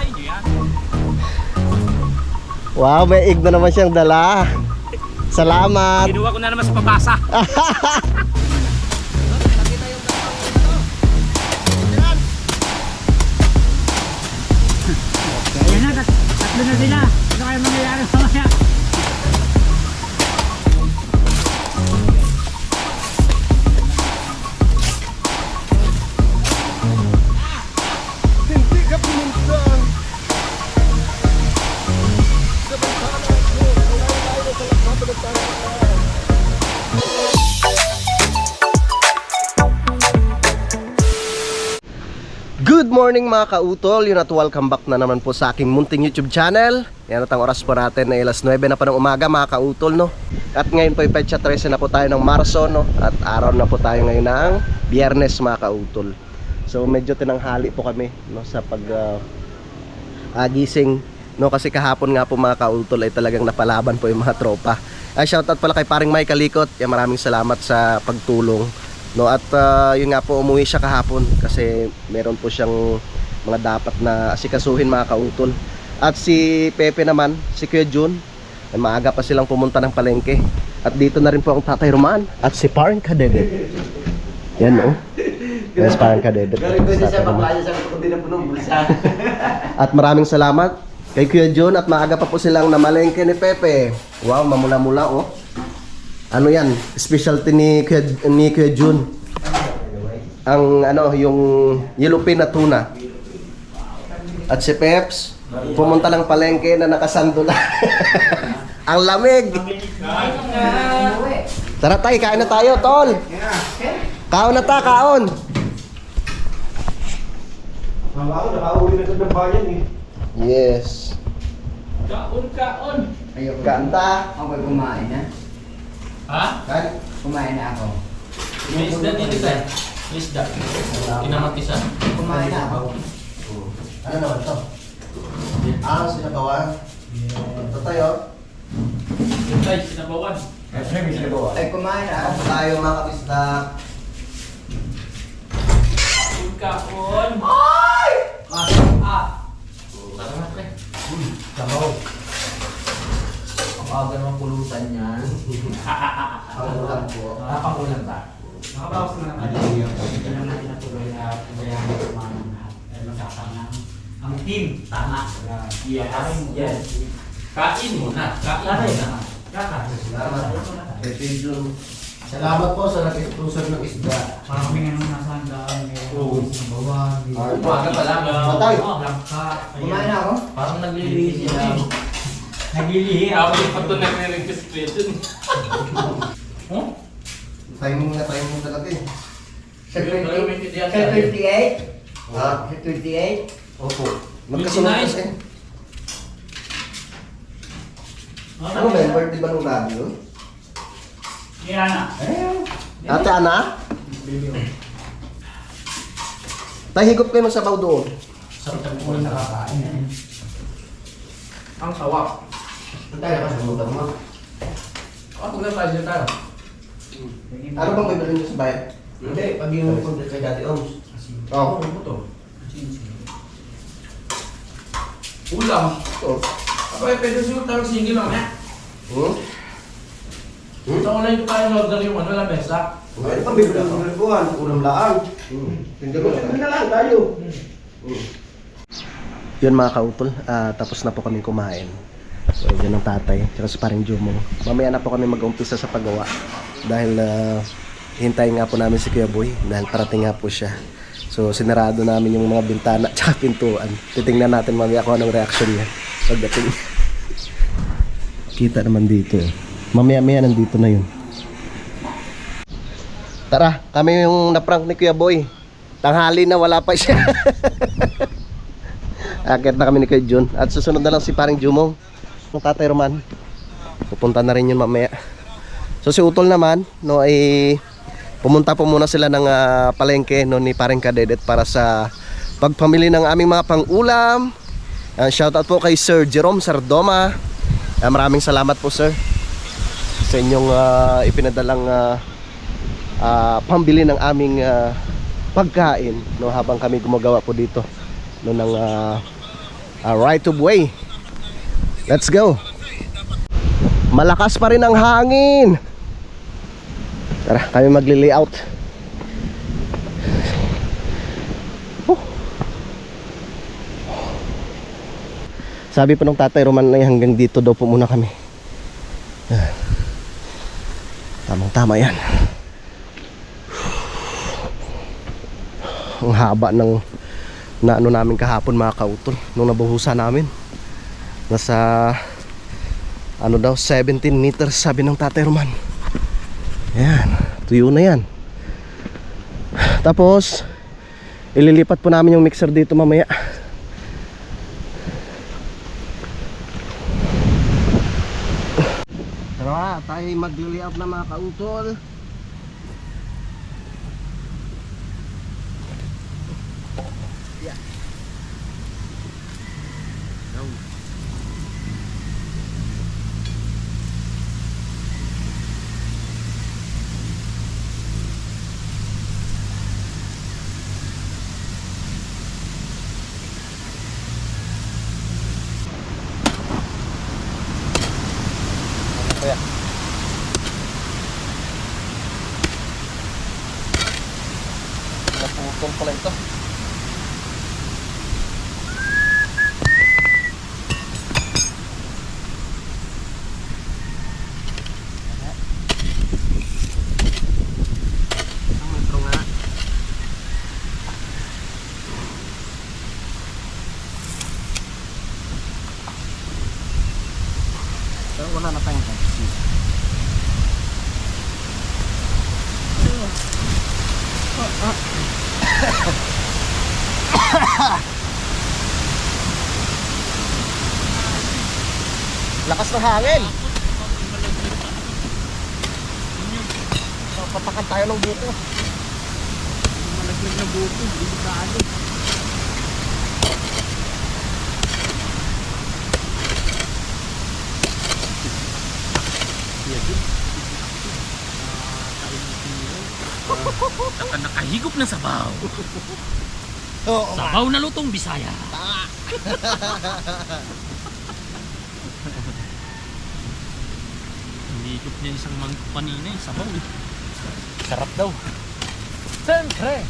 inyo yan. Wow, may igno naman siyang dala. Salamat. Kinuha ko na naman sa pabasa. Ayan na, tatlo na sila. Ano kayo mangyayari mamaya? Hindi ka pumunta. Good morning mga kautol, yun at welcome back na naman po sa aking munting YouTube channel. Yan at ang oras po natin ay alas 9 na pa ng umaga mga kautol, no? At ngayon po ay petsa 13 na po tayo ng Marso, no? At araw na po tayo ngayon ng Biyernes mga kautol. So medyo tinanghali po kami, no? Sa gising, no? Kasi kahapon nga po mga kautol ay talagang napalaban po yung mga tropa. Shoutout pala kay paring Mike Kalikot. Yan, maraming salamat sa pagtulong. No, at yun nga po, umuwi siya kahapon kasi meron po siyang mga dapat na asikasuhin mga kautol. At si Pepe naman, si Kuya Jun, ay maaga pa silang pumunta ng palengke. At dito na rin po ang Tatay Roman at si Parang Kadedet. Yan o. Yes, Parang Kadedet. At maraming salamat kay Kuya Jun at maaga pa po silang namalengke ni Pepe. Wow, mamula-mula oh. Ano yan? Specialty ni Kuya Jun. Ang ano, yung yellowfin na tuna. At si Peps, pumunta ng palengke na nakasando na. Ang lamig. Tara tayo, kain na tayo, tol. Kaon na ta, kaon. Ako, nakauwi na ito ng bayan eh. Yes. Kaon. Kain ta. Ako kumain na. Ha? Kain. Kumain na ako. May isda dito tayo. May isda. Kinamatisan. Kumain na ako. Ano naman to? Sinagawan. Ito tayo. Yung tayo, sinabawan. Ay, kumain na Ako ako. tayo mga kapisda. Kaon. Masarap ah. Salamat pre. Sabaw. Ang aga naman pulutan niyan. Pangulang po. Nakapakulan ba? Nakabawas na naman. Hindi lang natin natuloy na pagayaan ng mga lahat. Ay masasama ang team. Tama. Yes. Yes. Kain muna. Kain muna. Salamat. Pepe Jun. Salamat po sa nag-sponsor ng isda. Marami nga nung nasa handaan. Oo. Nabawan. Umaga pa lang. Patay. Langka. Kumain na ako. Parang naglilihi lang. Naglilihi. Ako yung pato nagre-request ko yun. Tayo muna talaga eh. Sa 28? Ha? Sa 28? Opo. Magkasunod 29. kasi. Ano ba yung birthday ba nung gabi yun? Yan na. Ate Ana? Tayo higop kayo ng sabaw doon. Sarap ng Ulo nakakain. Ang sawa. Ang tayo ka sa mutang mo. Ako na tayo tayo. Ano bang may bilhin nyo sa bayan? Hindi, pag yung pag kay Dati Oms. Oo. Ano to? Ulam. Ito. Ako ay pwede siya tayo single lang ha. Sa online ko tayo order yung ano lang mesa. Ano pa bibili ng mga buwan? Ulam laang. Hindi Bibili na lang tayo. Yun mga kautol, tapos na po kami kumain. So yun ang tatay, tsaka sa paring Jumong. Mamaya na po kami mag-umpisa sa paggawa. Dahil hintayin nga po namin si Kuya Boy, dahil parating nga po siya. So sinarado namin yung mga bintana tsaka pintuan. Titingnan natin mamaya kung anong reaction niya pagdating. Kita naman dito eh. Mamaya nandito na yun. Tara, kami yung naprank ni Kuya Boy. Tanghali na wala pa siya. Akit na kami ni Kuya Jun. At susunod na lang si paring Jumong. Ang Tatay Roman. Pupunta na rin yun mamaya. So si Utol naman, no, ay pumunta po muna sila ng palengke, no, ni paring Kadedet para sa pagpamili ng aming mga pang-ulam. Shoutout po kay Sir Jerome Sardoma. Maraming salamat po sir sa inyong ipinadalang pambili ng aming pagkain, no, habang kami gumagawa po dito, no, ng right of way. Let's go. Malakas pa rin ang hangin. Tara, kami magli-layout. Sabi po ng Tatay Roman ay hanggang dito daw po muna kami. Yan. Tamang tama yan. Ang haba ng na ano namin kahapon mga kautol nung nabuhusan namin. Nasa ano daw 17 meters sabi ng Tatay Roman. Yan, tuyo na yan. Tapos ililipat po namin yung mixer dito mamaya. Tara, tayo mag-layout na mga kautol. Yeah. Go. Kaya naputol pala ito. Ang metro nga. Pero wala na tayong taxi. Lakas ng hangin. Papakan tayo ng buko. Malaglag na buko, delikado. Nakahigop ng sabaw. Oo, Sabaw na lutong Bisaya. Higop niya isang mangkok kanina eh, sabaw eh. Sarap daw. Siyempre.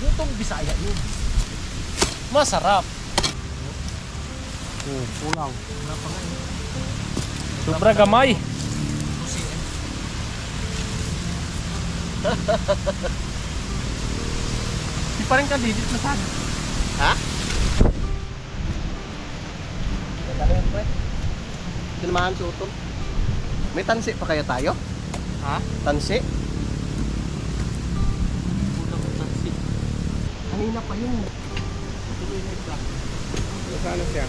Lutong Bisaya yun. Masarap. kulang. Sobra gamay. Di pa rin ka didit na sana. Ha? Ganda rin pre. Sinamahan si Utol. May tansi pa kaya tayo? Ha? Tansi? Kulang ang taksi. Kanina pa yun. Tuloy na ito. Nasaan siya?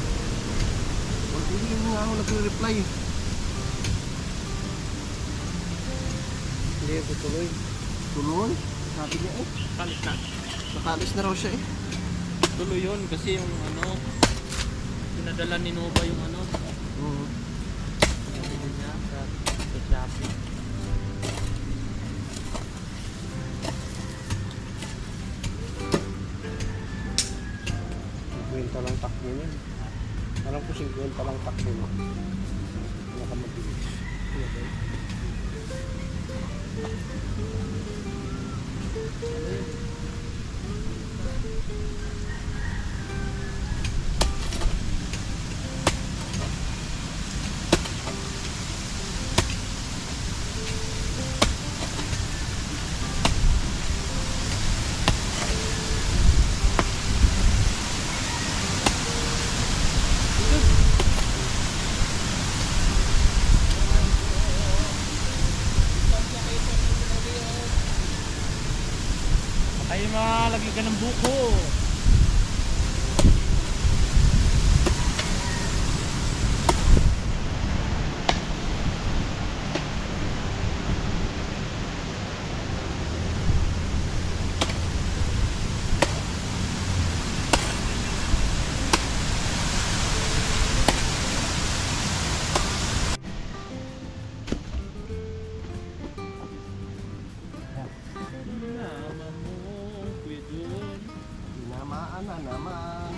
Hindi nga ako nagre-reply. Hindi ito tuloy. Tuloy? Sabi niya eh. Kalis na. Nakalis na raw siya eh. Tuloy yun kasi yung ano, pinadala ni Nova yung ano, pinadala niya sa Shopee. Kwenta lang takbo niya. Alam ko 50 lang takbo mo. Nakamabilis. Ay malagay ka ng buko. Sana naman.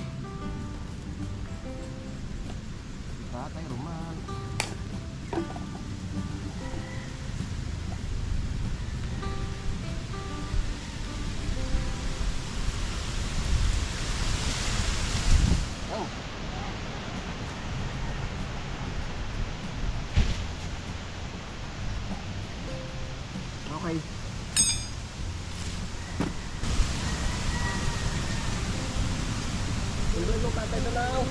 Tatay Roman. Oh. Okay. Tuloy mo Tatay Dalaw.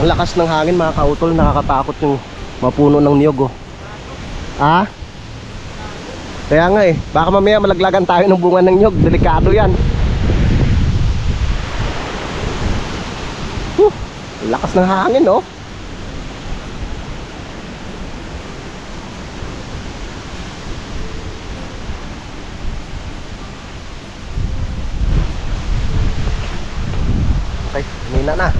Ang lakas ng hangin mga kautol, nakakatakot yung mapuno ng niyog oh. Ah? Kaya nga eh, baka mamaya malaglagan tayo ng bunga ng niyog, delikado yan. Ang lakas ng hangin oh. Okay, humina na.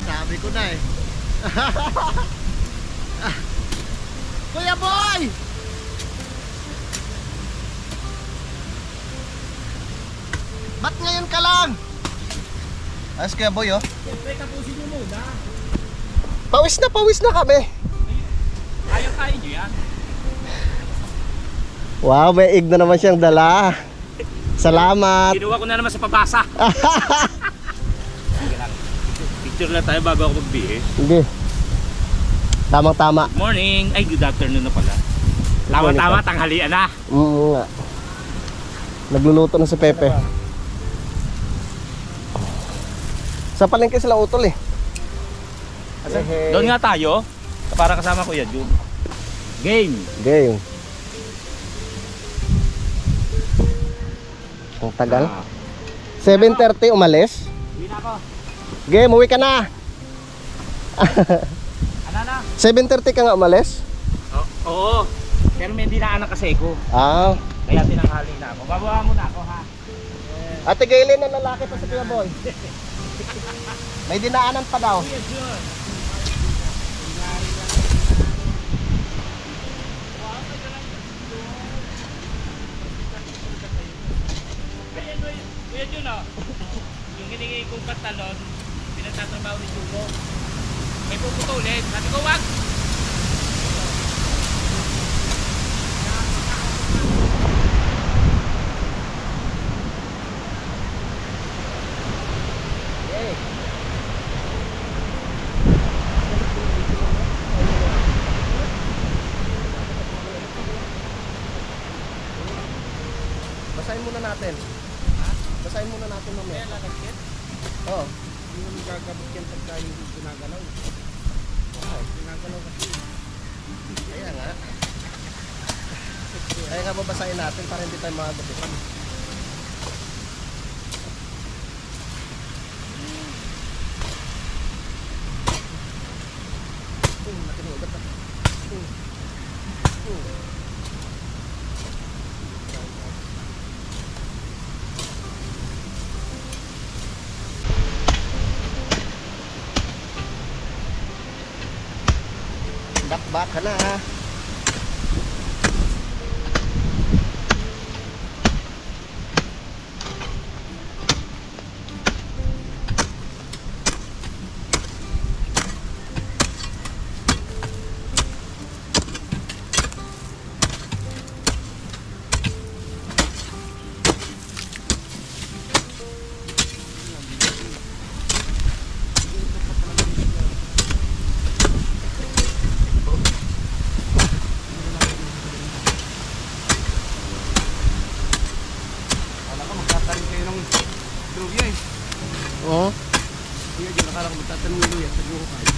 Sabi ko na eh. Kuya Boy! Ba't ngayon ka lang? Ayos Kuya Boy oh. Siyempre, tapusin nyo muna. Pawis na kami. Ayaw kain nyo yan. Wow, may ig na naman siyang dala. Salamat. Kinuha ko na naman sa pabasa. Sige lang. Picture lang tayo bago ako magbihis. Hindi. Tamang-tama. Morning! Ay, good afternoon na pala. Tama-tama, tanghalian na. Nga. Nagluluto na si Pepe. Sa palengke sila utol eh. Doon nga tayo. Para kasama ko yan, Jun. Game! Game. Ang tagal. 7:30 umalis. Uwi na ako. Game, uwi ka na. Ano na? 7:30 ka nga umalis? Oo. Pero may dinaanan kasi ko. Ah. Kaya tinanghali na ako. Babawa mo na ako ha. Ate Gaylin na lalaki pa si Kuya Boy. May dinaanan pa daw. Kuya Jun. Kuya Jun oh. Yung hiningi kong pantalon, pinagtatrabaho ni Jugo. May puputulin. Sabi ko wag. Basahin muna natin. Basahin muna natin mamaya. Kaya lalagyan. Oo. Hindi naman gagabit yan pagka hindi ginagalaw. Okay. Ginagalaw kasi. Kaya nga. Kaya nga babasahin natin para hindi tayo makagabitan. Laki ng ugat na. Dakbak ka na ha. Wala ka, magtatanim kayo ng luya eh. Oo. Kuya, dyan nakala ko magtatanim ng luya. Sabi ko kayo.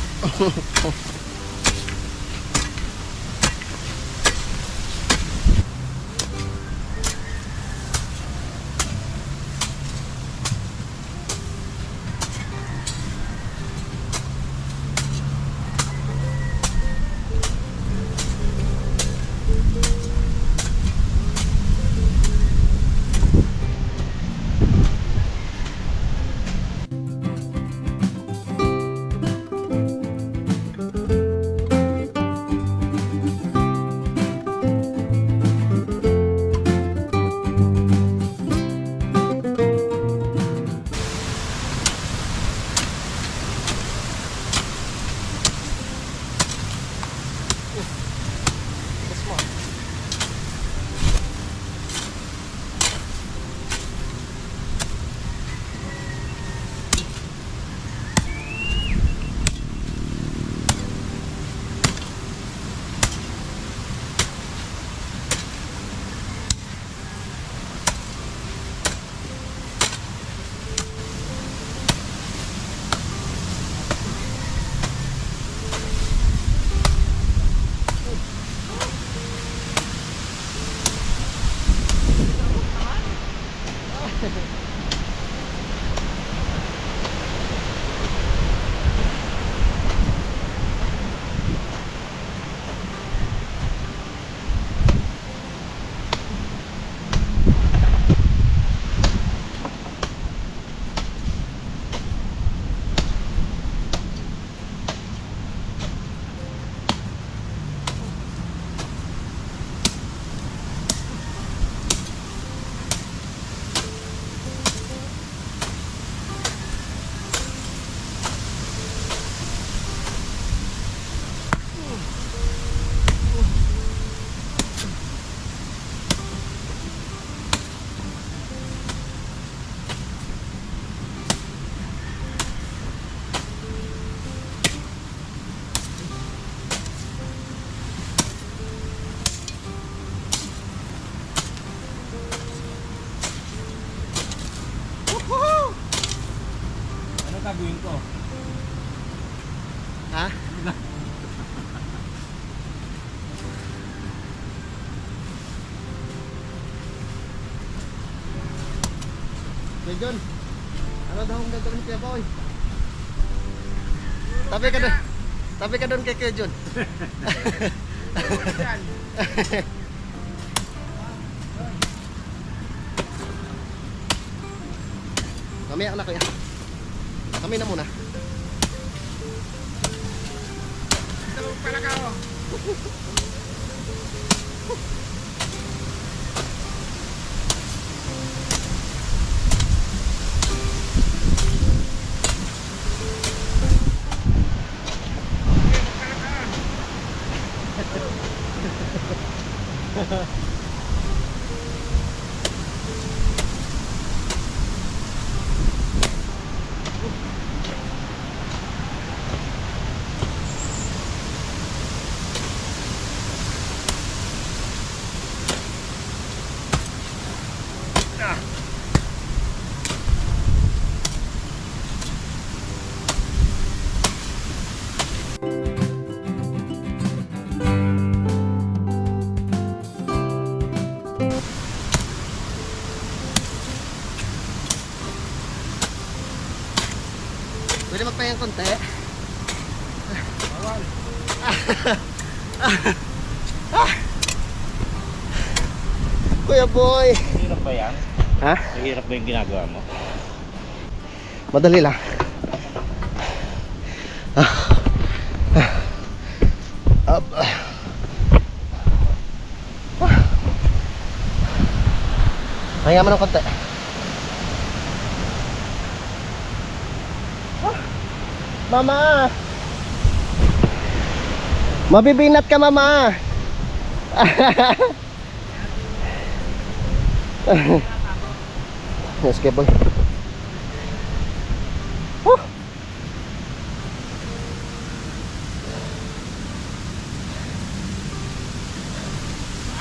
Ano gagawin ko? Ha? Kuya John, ano daw ang gagawin kay Boy? Tabi ka doon. Tabi ka doon kay Kuya John. Mamaya na kuya. Kami na muna. Ito pala ka oh. Pwede magpahinga konti. Kuya boy. Hirap ba yan? Ha? Hirap ba yung ginagawa mo? Madali lang. Up. Pahinga mo ng konti. Mama! Mabibinat ka, mama! Yes, boy.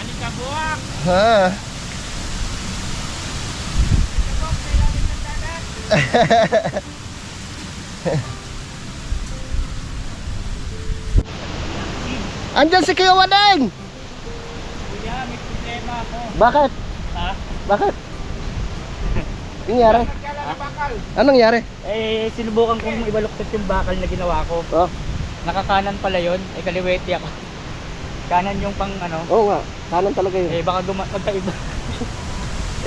Ani ka buwak! Ha? Andyan si Kuya Wadeng! Kuya, may problema ako. Bakit? Ha? Bakit? Anong nangyari? Anong nangyari? Eh, sinubukan kong ibaluktot yung bakal na ginawa ko. Oh, Nakakanan pala yun. Eh, kaliwete ako. Kanan yung pang ano. oo nga. Kanan talaga yun. Eh, baka magkaiba.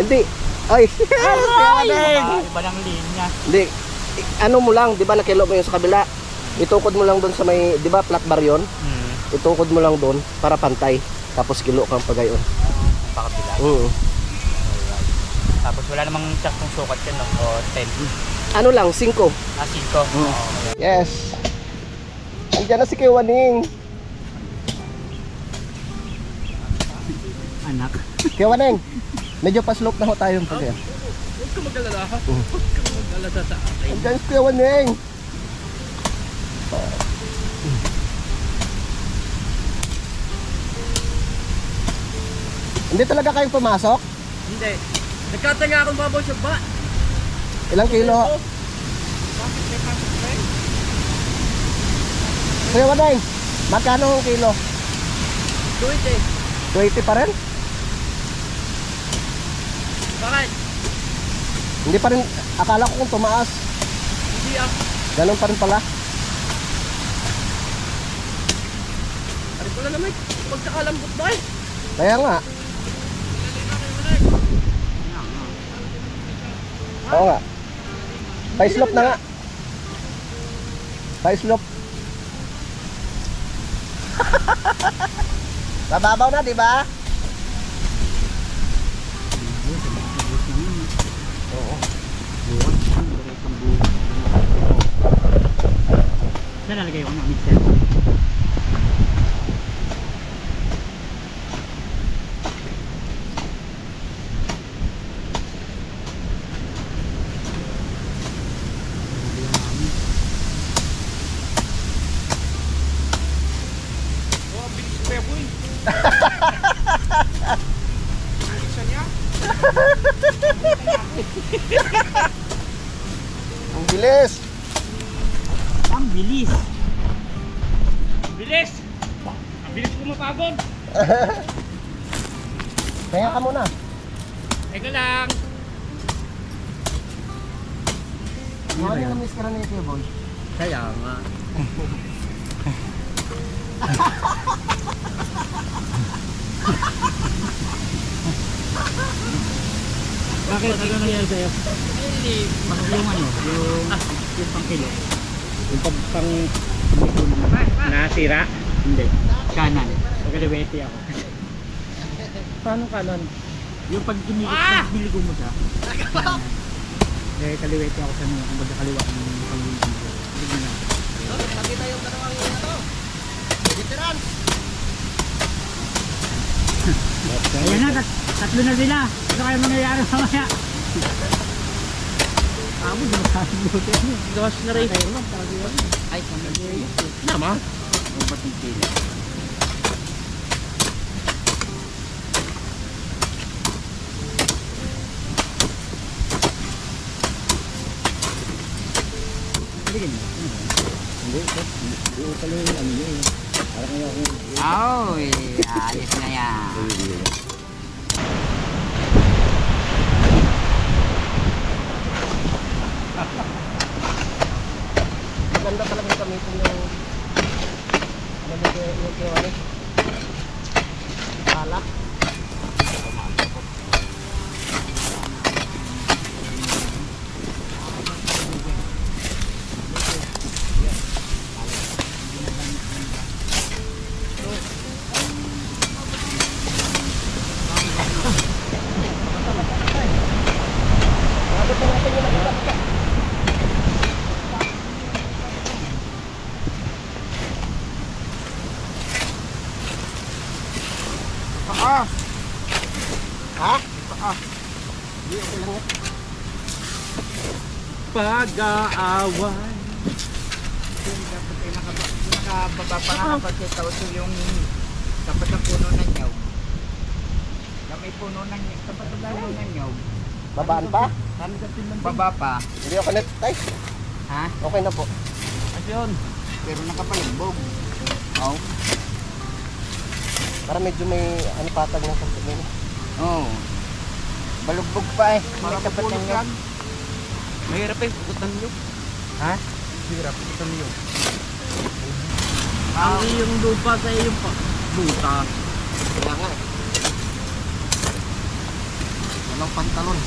Hindi. Ay! Si Kuya Wadeng! Baka iba ng linya. Hindi. Ano mo lang, di ba nakilo mo yung sa kabila? Itukod mo lang doon sa may, di ba flat bar yun? Itukod mo lang doon para pantay. Tapos kilo kang pagayon. Pakapila. Oo. Tapos wala namang saktong sukat yan, no? O 10. Ano lang, 5. Ah, 5. Yes. Andiyan na si Kuya Wadeng. Anak. Kuya Wadeng, medyo pa-slope na ho tayong pagaya. Huwag ka mag-alala ha. Huwag ka mag-alala sa akin. Andiyan si Kuya Wadeng. Hindi talaga kayong pumasok? Hindi. Nagkatanga akong babaw sa ba. Ilang kilo? Bakit may pasok pa eh? Kuya Wadeng, magkano ang kilo? 20. 20 pa rin? Bakit? Hindi pa rin, akala ko kung tumaas. Hindi ah. Ganun pa rin pala. Ano pala naman? Pagkakalambot ba eh? Kaya nga. Oo nga. Pa-slope na nga. Pa-slope. Mababaw na, di ba? Oo. Saan nalagay ko ng mixer? Ang bilis. Ang bilis. Bilis! Ang bilis ko mapagod. Kaya ka muna. Teka lang. Ano yung na-miss ka na ni Kuya Boy? Kaya nga. Bakit? Ano nangyari sa'yo? Hindi. Yung ano? Yung pang kilo. Yung pang nasira? Hindi. Kanan. Pagkaliwete ako. Paano kanan? Yung pag biligo mo siya. Eh, kaliwete ako sa mga. Kung magkakaliwa ko ng pang-biligo. Hindi na. Nakita yung dalawang ano. Veteran. tatlo na sila. Ano kaya mangyayari mamaya? Amo, di makakabuti. Gawas na rin. Ay, kami. Nama? Ang batang sila. Ay, ayos na yan. Maganda talaga gamitin yung ano yung kiwari. Alak. Ha? Hindi, okay lang yan. Pag-aaway. Dapat ay nakababa pa nga kasi tauso yung tapat na puno ng nyawg. Na may puno ng nyawg. Tapat na puno ng nyawg. Babaan pa? Baba pa. Hindi ako net. Ay, Ha? okay na po. Ano yun? Pero nakapalumbog. Oo. Para medyo may ano patag ng konti nila. Oo. Balugbog pa eh. May tapat ng nyawg. Mahirap eh, pugutan nyo. Ha? Mahirap, pugutan nyo. Ang iyong lupa sa iyong luta. Kaya nga eh. Walang pantalon.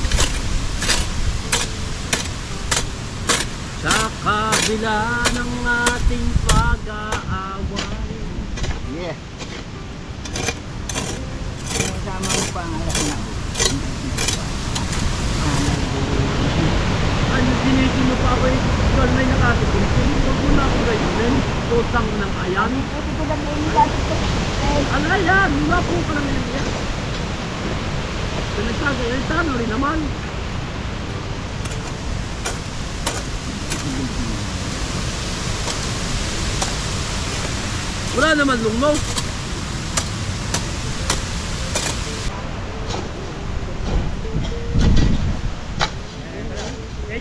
Sa kabila ng ating pag-aaway. Yeah. Kasama mo pa ang alas na. Ano sinisi mo pa ako eh? Ikaw may nakatikin. Huwag mo na ako gayunin. Tutang ng ayan. Ano yan? Wala po ka lang yan. Kung nagkagayan, tano rin naman. Wala naman lungmo.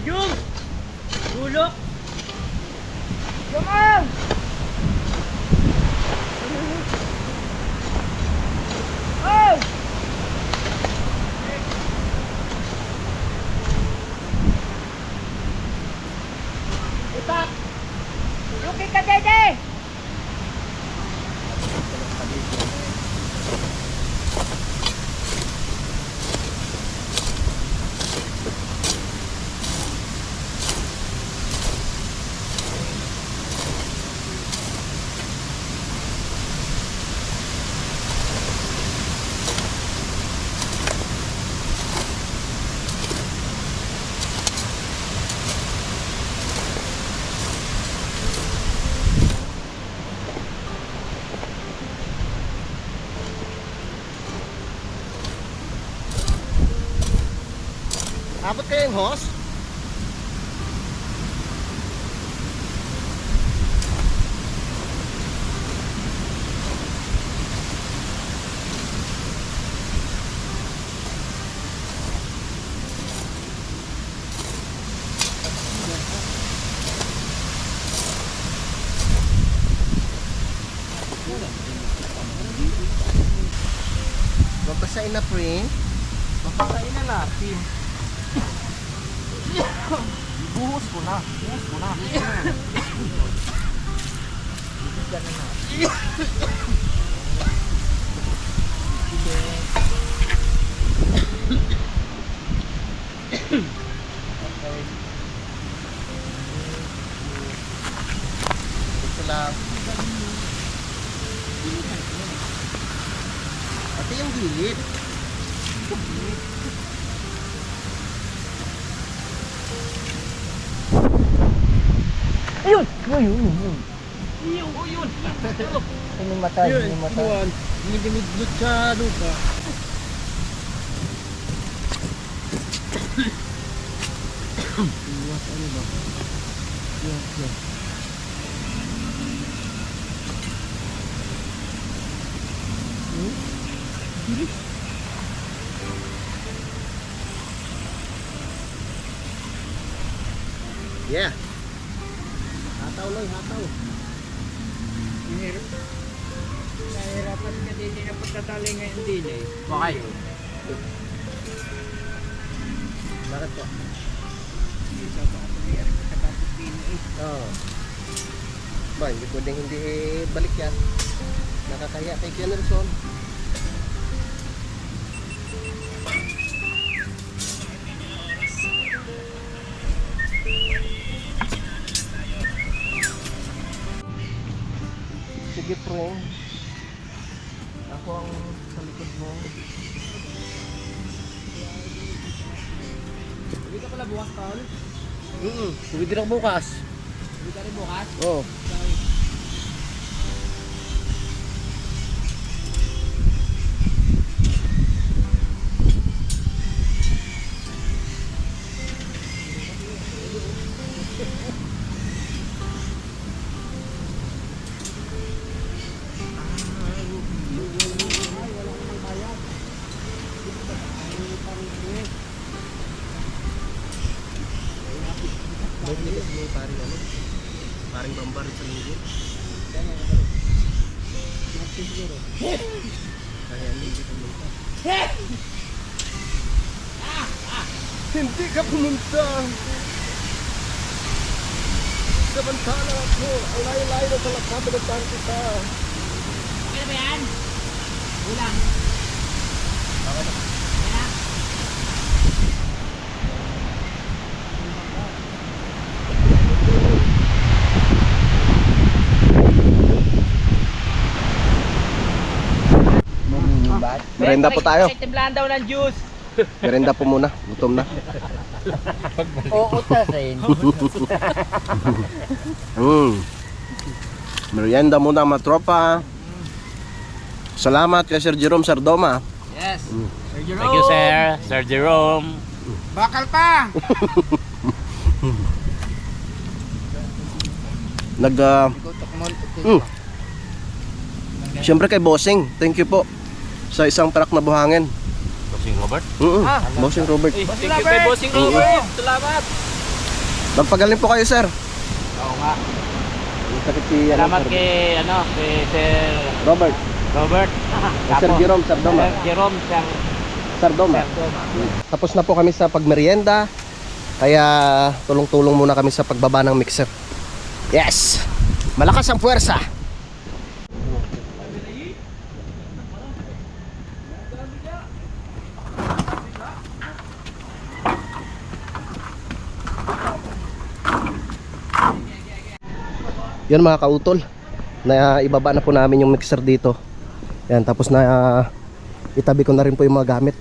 Jung! Gulok! Jung! Oh! Itak! Yuki ka, Dede! Abot kayo yung hose? Babasain na print. Mapasain na natin. Buhos ko na. Buhos ko na. Bibigyan na natin. Okay. Ito lang. Ate yung gilid. Ayun! Ayun! Inimatay, inimatay. Dinidimidlot sa lupa. Iwas ano ba? Iwas. Yeah. Hataw loy, hataw. Nahirapan ka din na pagtatali ngayon din eh. Bakit? Bakit po? Isa pa ako niya sa Pino eh. Oo. Ba, hindi pwedeng hindi balik yan. Nakakaya kay Ken Nelson. Sige pre. Ako ang sa likod mo. Hindi ka pala bukas, Paul? Pwede rin bukas. Hindi ka rin bukas? Oo. Paring bambar sa linggo. Kaya hindi pumunta. Hindi ka pumunta. Samantala ako, ang layo-layo na pala kabinutan kita. Okay na ba yan? Ulang. Merenda po tayo. Timplahan daw ng juice. Merenda po muna. Gutom na. Oo, tasin. Merienda muna mga tropa. Salamat kay Sir Jerome Sardoma. Yes. Sir Jerome. Thank you, sir. Sir Jerome. Bakal pa. Siyempre kay Bossing. Thank you po sa isang parak na buhangin. Bossing Robert. Bossing Robert. Thank you kay Bossing Robert. Salamat. Magpagaling po kayo, sir. Oo nga. Sakit si Salamat kay Sir Robert. Robert. Sir Jerome Sardoma. Sir Jerome Sardoma. Tapos na po kami sa pagmerienda. Kaya tulong-tulong muna kami sa pagbaba ng mixer. Yes! Malakas ang puwersa. Yan mga kautol, na ibaba na po namin yung mixer dito. Yan, tapos na itabi ko na rin po yung mga gamit.